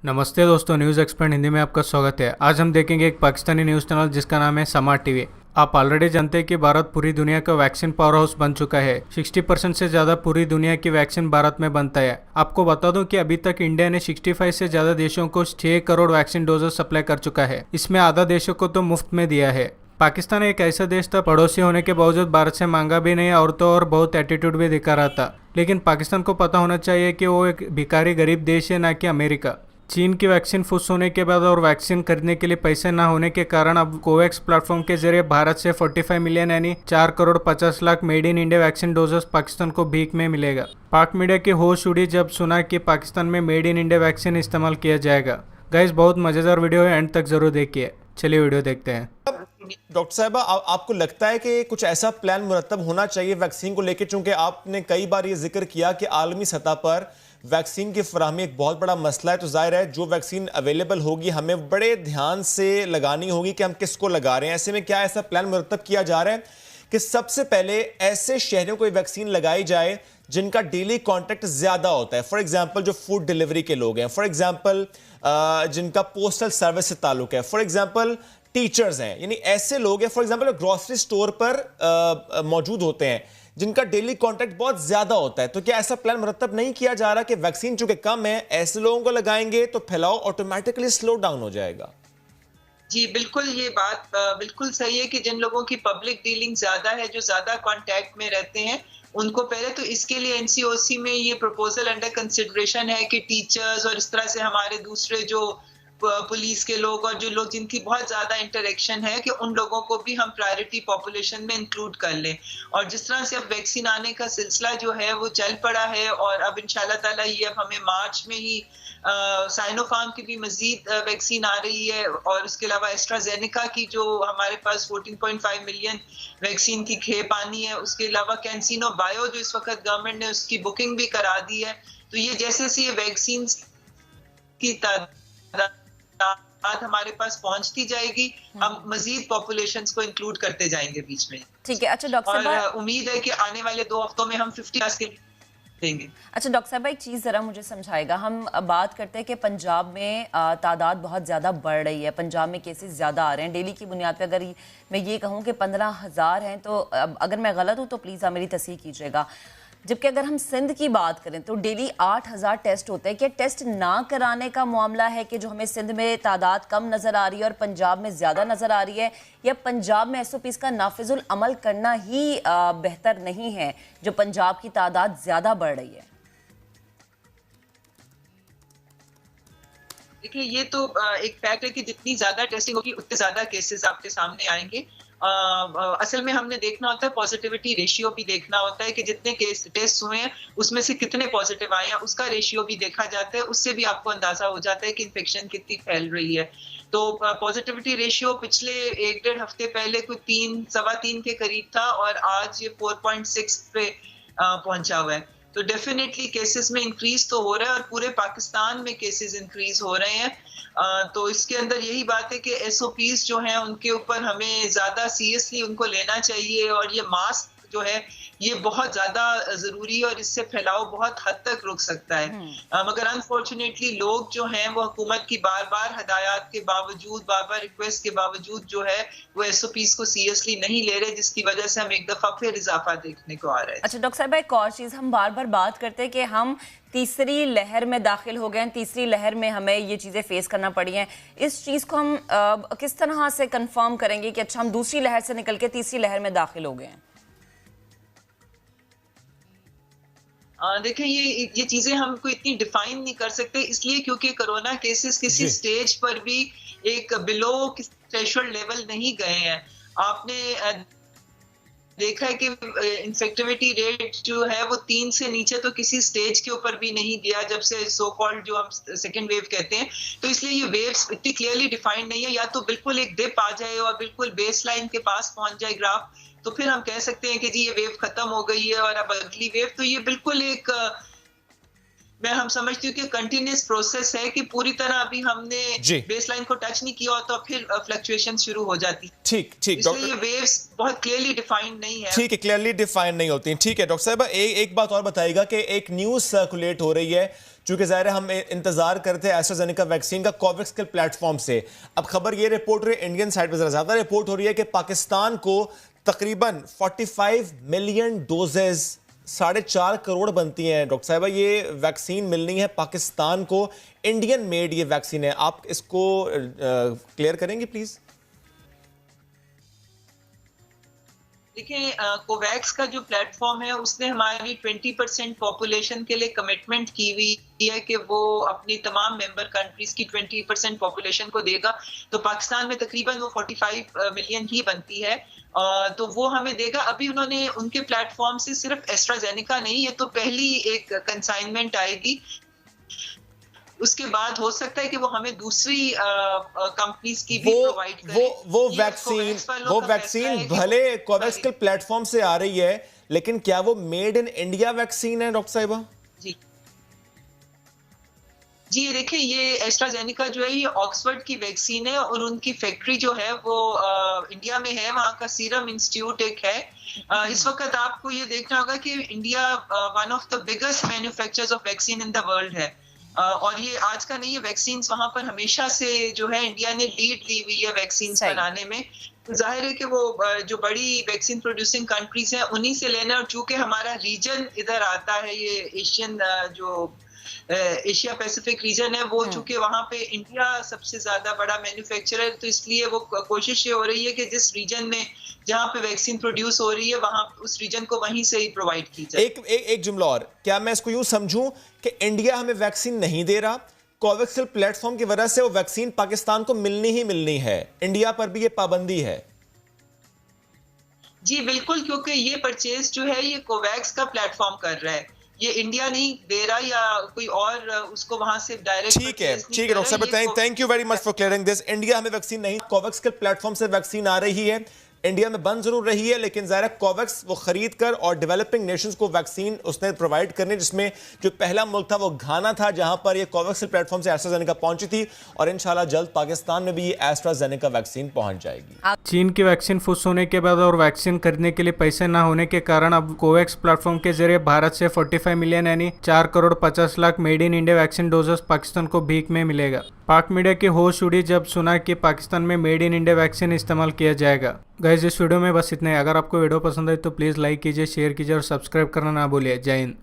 नमस्ते दोस्तों, news expert Hindi में आपका स्वागत है। आज हम देखेंगे एक पाकिस्तानी न्यूज़ चैनल जिसका नाम है समा टीवी। आप ऑलरेडी जानते हैं कि भारत पूरी दुनिया का वैक्सीन पावर हाउस बन चुका है। 60% से ज़्यादा पूरी दुनिया की वैक्सीन भारत में बनता है। आपको बता दूं कि अभी तक इंडिया ने 65 से ज़्यादा देशों को 6 करोड़ वैक्सीन डोजेस सप्लाई कर चुका है। इसमें आधा देशों को तो मुफ्त में दिया है। पाकिस्तान एक ऐसा देश था, पड़ोसी होने के बावजूद भारत से मांगा भी नहीं और तो और बहुत एटीट्यूड भी दिखा रहा था। लेकिन पाकिस्तान को पता होना चाहिए कि वो एक भिखारी गरीब देश है, ना कि अमेरिका। चीन की वैक्सीन फुस होने के बाद और वैक्सीन खरीदने के लिए पैसे न होने के कारण अब कोवैक्स प्लेटफॉर्म के जरिए भारत से 45 मिलियन यानी 4 crore 50 lakh made in India vaccine doses Pakistan को भीख में मिलेगा। पाक मीडिया की होश उड़ी जब सुना कि पाकिस्तान में मेड इन इंडिया वैक्सीन इस्तेमाल किया जाएगा। गाइस, बहुत मजेदार वीडियो है, एंड तक जरूर देखिए। चलिए वीडियो देखते हैं। डॉक्टर साहबा, आपको लगता है कि कुछ ऐसा प्लान मुरतब होना चाहिए वैक्सीन को लेकर, चूंकि आपने कई बार ये जिक्र किया कि आलमी सतह पर वैक्सीन की फराहमी एक बहुत बड़ा मसला है, तो जाहिर है जो वैक्सीन अवेलेबल होगी हमें बड़े ध्यान से लगानी होगी कि हम किसको लगा रहे हैं। ऐसे में क्या ऐसा प्लान मुरतब किया जा रहा है कि सबसे पहले ऐसे शहरों को वैक्सीन लगाई जाए जिनका डेली कॉन्टैक्ट ज्यादा होता है? फॉर एग्जाम्पल जो फूड डिलीवरी के लोग हैं, फॉर एग्जाम्पल जिनका पोस्टल सर्विस से ताल्लुक है, फॉर एग्जाम्पल टीचर्स हैं, यानी ऐसे लोग हैं, फॉर एग्जांपल ग्रोसरी स्टोर पर मौजूद होते हैं जिनका डेली कांटेक्ट बहुत ज्यादा होता है। तो क्या ऐसा प्लान मुरतब नहीं किया जा रहा कि वैक्सीन चूंकि कम है, ऐसे लोगों को लगाएंगे तो फैलाव ऑटोमेटिकली स्लो डाउन हो जाएगा? जी, बिल्कुल ये बात बिल्कुल सही है कि जिन लोगों की पब्लिक डीलिंग ज़्यादा है, जो ज़्यादा कॉन्टैक्ट में रहते हैं, उनको पहले तो इसके लिए एनसीओसी में ये प्रपोज़ल अंडर कंसिडरेशन है कि टीचर्स और इस तरह से हमारे दूसरे जो पुलिस के लोग और जो लोग जिनकी बहुत ज़्यादा इंटरेक्शन है, कि उन लोगों को भी हम प्रायोरिटी पॉपुलेशन में इंक्लूड कर लें। और जिस तरह से अब वैक्सीन आने का सिलसिला जो है वो चल पड़ा है, और अब इंशाल्लाह ताला ये अब हमें मार्च में ही साइनोफार्म की भी मजीद वैक्सीन आ रही है, और उसके अलावा एस्ट्राजेनेका की जो हमारे पास 14.5 मिलियन वैक्सीन की खेप आनी है, उसके अलावा कैंसिनो बायो जो इस वक्त गवर्नमेंट ने उसकी बुकिंग भी करा दी है। तो ये जैसे से ये वैक्सीन की तादाद हमारे पास पहुंचती जाएगी, हम मजीद पॉपुलेशंस को इंक्लूड करते जाएंगे बीच में। ठीक है। अच्छा डॉक्टर साहब, और उम्मीद है कि आने वाले 2 हफ्तों में हम 50 के देंगे। अच्छा डॉक्टर साहब, एक चीज़ ज़रा मुझे समझाएगा। हम बात करते हैं कि पंजाब में तादाद बहुत ज़्यादा बढ़ रही है, पंजाब में केसेस ज़्यादा आ रहे हैं। डेली की बुनियाद पे अगर मैं ये कहूँ कि 15,000 हैं, तो अगर मैं गलत हूँ तो प्लीज़ आप मेरी तस्हीह कीजिएगा। जबकि अगर हम सिंध की बात करें तो डेली 8,000 टेस्ट होते हैं। क्या टेस्ट ना कराने का मामला है कि जो हमें सिंध में तादाद कम नज़र आ रही है और पंजाब में ज़्यादा नज़र आ रही है, या पंजाब में एसओपीज का नाफिजुल अमल करना ही बेहतर नहीं है जो पंजाब की तादाद ज़्यादा बढ़ रही है? देखिए, ये तो एक फैक्ट है कि जितनी ज्यादा टेस्टिंग होगी उतने ज्यादा केसेस आपके सामने आएंगे। असल में हमने देखना होता है, पॉजिटिविटी रेशियो भी देखना होता है कि जितने केस टेस्ट हुए हैं उसमें से कितने पॉजिटिव आए हैं, उसका रेशियो भी देखा जाता है। उससे भी आपको अंदाजा हो जाता है कि इन्फेक्शन कितनी फैल रही है। तो पॉजिटिविटी रेशियो पिछले 1-1.5 हफ्ते पहले कोई 3, सवा 3 के करीब था, और आज ये 4.6 पे पहुंचा हुआ है। तो डेफिनेटली केसेस में इंक्रीज तो हो रहा है, और पूरे पाकिस्तान में केसेस इंक्रीज हो रहे हैं। तो इसके अंदर यही बात है कि एसओपीज जो हैं उनके ऊपर हमें ज्यादा सीरियसली उनको लेना चाहिए, और ये मास्क जो है ये बहुत ज्यादा जरूरी है, और इससे फैलाव बहुत हद तक रुक सकता है। मगर अनफॉर्चुनेटली लोग जो हैं वो हुकूमत की बार बार हदायत के बावजूद, बार बार रिक्वेस्ट के बावजूद जो है वो एसओपीज को सीरियसली नहीं ले रहे, जिसकी वजह से हम एक दफा फिर इजाफा देखने को आ रहा है। अच्छा डॉक्टर साहब, एक और चीज़, हम बार बार बात करते हैं कि हम तीसरी लहर में दाखिल हो गए हैं, तीसरी लहर में हमें ये चीज़ें फेस करना पड़ी हैं। इस चीज़ को हम किस तरह से कंफर्म करेंगे कि अच्छा हम दूसरी लहर से निकल के तीसरी लहर में दाखिल हो गए हैं? देखिए, ये चीजें हमको इतनी डिफाइन नहीं कर सकते, इसलिए क्योंकि कोरोना केसेस किसी स्टेज पर भी एक बिलो थ्रेशोल्ड लेवल नहीं गए हैं। आपने देखा है कि इन्फेक्टिविटी रेट जो है वो 3 से नीचे तो किसी स्टेज के ऊपर भी नहीं गया जब से सो कॉल्ड जो हम सेकेंड वेव कहते हैं। तो इसलिए ये वेव्स इतनी क्लियरली डिफाइंड नहीं है। या तो बिल्कुल एक डिप आ जाए और बिल्कुल बेस लाइन के पास पहुंच जाए ग्राफ, तो फिर हम कह सकते हैं कि जी ये वेव खत्म हो गई है और अब अगली वेव। तो ये बिल्कुल एक हम समझती हूँ कि कंटिन्यूस प्रोसेस है कि पूरी तरह अभी हमने जी। बेसलाइन को टच नहीं किया तो फिर फ्लक्चुएशन शुरू हो जाती। ठीक ठीक इसलिए डॉक्टर, ये वेव्स बहुत क्लियरली डिफाइंड नहीं है। ठीक है, क्लियरली डिफाइन नहीं होती। ठीक है डॉक्टर साहब, एक बात और बताइएगा कि एक न्यूज़ सर्कुलेट हो रही है, चूंकि ज़ाहिर है हम इंतजार करते हैं एस्ट्राजेनेका वैक्सीन का कोवैक्स के प्लेटफॉर्म से। अब खबर ये रिपोर्ट हो रही है, इंडियन साइड पर ज़रा ज़्यादा रिपोर्ट हो रही है कि पाकिस्तान को तकरीबन 45 मिलियन डोजेज, 4.5 करोड़ बनती हैं डॉक्टर साहब, ये वैक्सीन मिलनी है पाकिस्तान को। इंडियन मेड ये वैक्सीन है, आप इसको क्लियर करेंगे प्लीज़? देखिए, कोवैक्स का जो प्लेटफॉर्म है उसने हमारी 20% पॉपुलेशन के लिए कमिटमेंट की हुई है कि वो अपनी तमाम मेंबर कंट्रीज की 20% पॉपुलेशन को देगा। तो पाकिस्तान में तकरीबन वो 45 मिलियन ही बनती है, तो वो हमें देगा। अभी उन्होंने उनके प्लेटफॉर्म से सिर्फ एस्ट्राजेनेका नहीं, ये तो पहली एक कंसाइनमेंट आएगी। उसके बाद हो सकता है कि वो हमें दूसरी कंपनीज की भी प्रोवाइड करें। वो ये वैक्सीन कोवैक्स वालों का फैसला है कि भले वो- कोवैक्स के प्लेटफॉर्म से आ रही है, लेकिन क्या वो मेड इन इंडिया वैक्सीन है डॉक्टर साहिबा? जी जी, देखिए, ये एस्ट्राजेनेका जो है ये ऑक्सफोर्ड की वैक्सीन है और उनकी फैक्ट्री जो है वो इंडिया में है, वहाँ का सीरम इंस्टीट्यूट एक है। इस वक्त आपको ये देखना होगा कि India one of the biggest manufacturers of vaccine in the world है, और ये आज का नहीं है, वैक्सीन वहां पर हमेशा से जो है इंडिया ने लीड ली हुई है वैक्सीन सही। बनाने में। तो जाहिर है कि वो जो बड़ी वैक्सीन प्रोड्यूसिंग कंट्रीज हैं उन्हीं से लेना, और चूंकि हमारा रीजन इधर आता है, ये एशियन जो एशिया पैसिफिक रीजन है, वो चूंकि वहां पे इंडिया सबसे ज्यादा बड़ा मैन्युफैक्चरर है, तो इसलिए वो कोशिश ये हो रही है कि जिस रीजन में जहाँ पे वैक्सीन प्रोड्यूस हो रही है वहां उस रीजन को वहीं से ही प्रोवाइड की जाए। एक जुमला और, क्या मैं इसको यूं समझूं कि इंडिया हमें वैक्सीन नहीं दे रहा, कोवैक्स प्लेटफॉर्म की वजह से वो वैक्सीन पाकिस्तान को मिलनी ही मिलनी है, इंडिया पर भी ये पाबंदी है? जी बिल्कुल, क्योंकि ये परचेज जो है ये कोवैक्स का प्लेटफॉर्म कर रहा है, ये इंडिया नहीं दे रहा या कोई और उसको वहां से डायरेक्ट। ठीक है डॉक्टर साहब, thank you very much for clearing this. India हमें वैक्सीन नहीं, कोवैक्स के प्लेटफॉर्म से वैक्सीन आ रही है, इंडिया में बंद जरूर रही है, लेकिन ज़ाहिर है कोवैक्स वो खरीद कर और डेवलपिंग नेशंस को वैक्सीन उसने प्रोवाइड करने, जिसमें जो पहला मुल्क था वो घाना था, जहां पर ये कोवैक्स प्लेटफॉर्म से एस्ट्राजेनेका पहुंची थी, और इंशाल्लाह जल्द पाकिस्तान में भी ये एस्ट्राजेनेका वैक्सीन पहुंच जाएगी। चीन की वैक्सीन फुस होने के बाद और वैक्सीन खरीदने के लिए पैसे ना होने के कारण अब कोवैक्स प्लेटफॉर्म के जरिए भारत से 45 मिलियन यानी 4 crore 50 lakh made in India vaccine doses Pakistan को भीख में मिलेगा। पाक मीडिया की होश उड़ी जब सुना कि पाकिस्तान में मेड इन इंडिया वैक्सीन इस्तेमाल किया जाएगा। गाइस, इस वीडियो में बस इतना ही। अगर आपको वीडियो पसंद आई तो प्लीज़ लाइक कीजिए, शेयर कीजिए और सब्सक्राइब करना ना भूलिए। जय हिंद।